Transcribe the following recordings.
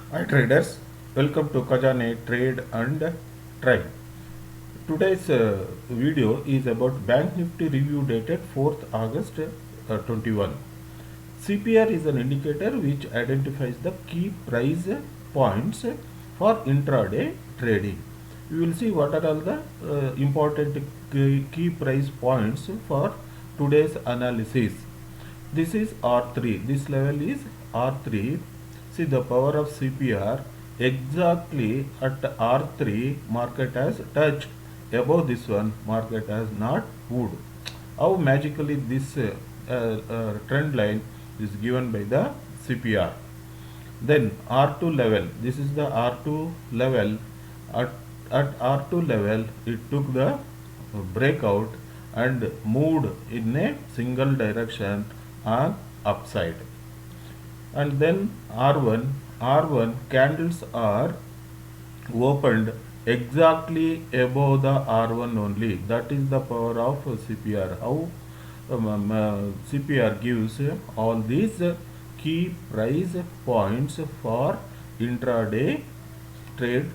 Hi traders, welcome to Kajane Trade and Try. Today's video is about Banknifty review dated 4th August 21. CPR is an indicator which identifies the key price points for intraday trading. We will see what are all the important key price points for today's analysis. This is R3. This level is R3. See the power of CPR exactly at R3 market has touched above this one, market has not moved. How magically this trend line is given by the CPR. Then R2 level, this is the R2 level. At R2 level it took the breakout and moved in a single direction on upside. And then R1 candles are opened exactly above the R1 only. That is the power of CPR. How CPR gives all these key price points for intraday trade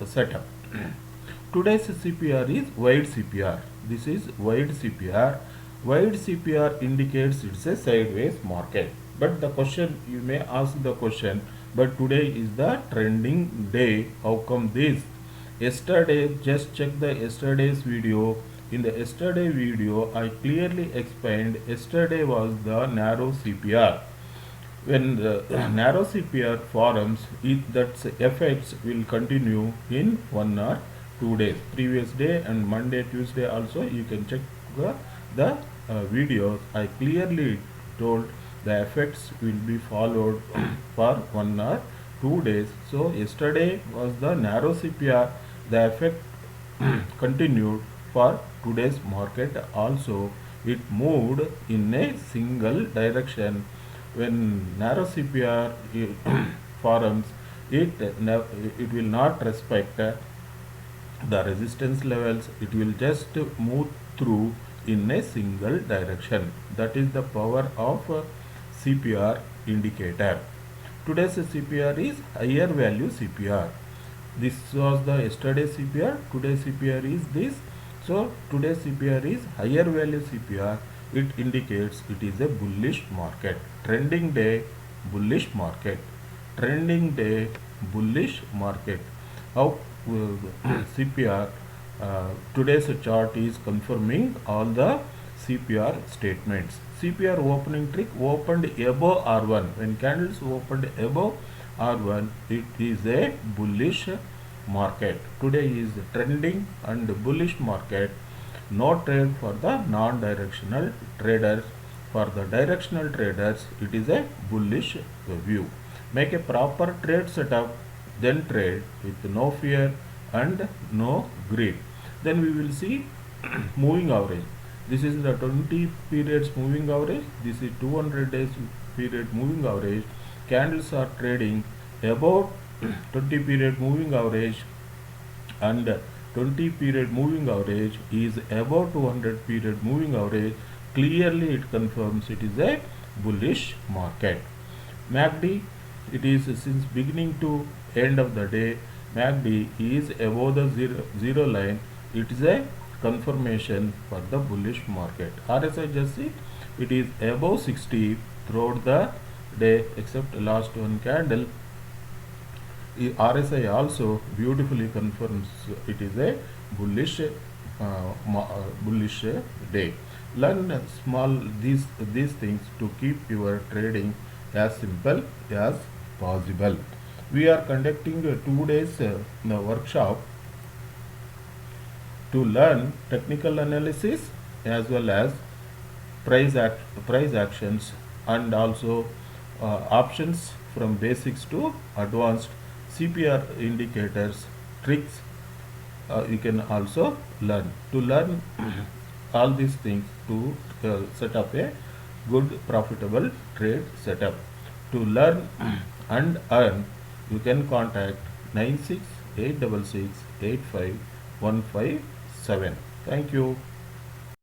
setup. Today's CPR is wide CPR. This is wide CPR. Wide CPR indicates it's a sideways market. But the question, you may ask the question, but today is the trending day. How come this? Yesterday, just check the yesterday's video. In the yesterday video, I clearly explained yesterday was the narrow CPR. When the narrow CPR forms, that effects will continue in 1 or 2 days. Previous day and Monday, Tuesday also you can check the videos. I clearly told the effects will be followed for 1 or 2 days. So yesterday was the narrow CPR. The effect continued for today's market also. It moved in a single direction. When narrow CPR forms, it will not respect the resistance levels. It will just move through in a single direction. That is the power of CPR indicator. Today's CPR is higher value CPR. This was the yesterday CPR. Today CPR is this. So today's CPR is higher value CPR. It indicates it is a bullish market. Trending day, bullish market. Trending day, bullish market. How CPR today's chart is confirming all the CPR statements. CPR opening trick opened above R1. When candles opened above R1, it is a bullish market. Today is trending and bullish market. No trade for the non-directional traders. For the directional traders, it is a bullish view. Make a proper trade setup, then trade with no fear and no greed. Then we will see moving average. This is the 20 periods moving average. This is 200 days period moving average. Candles are trading about 20 period moving average, and 20 period moving average is above 200 period moving average. Clearly it confirms it is a bullish market. MACD, it is since beginning to end of the day, MACD is above the zero line. It is a confirmation for the bullish market. RSI, just see, it is above 60 throughout the day except last one candle. RSI also beautifully confirms it is a bullish bullish day. Learn small these things to keep your trading as simple as possible. We are conducting 2 days workshop to learn technical analysis as well as price actions, and also options from basics to advanced CPR indicators, tricks. You can also learn. To learn all these things to set up a good profitable trade setup. To learn and earn, you can contact 96 866 85157. Thank you.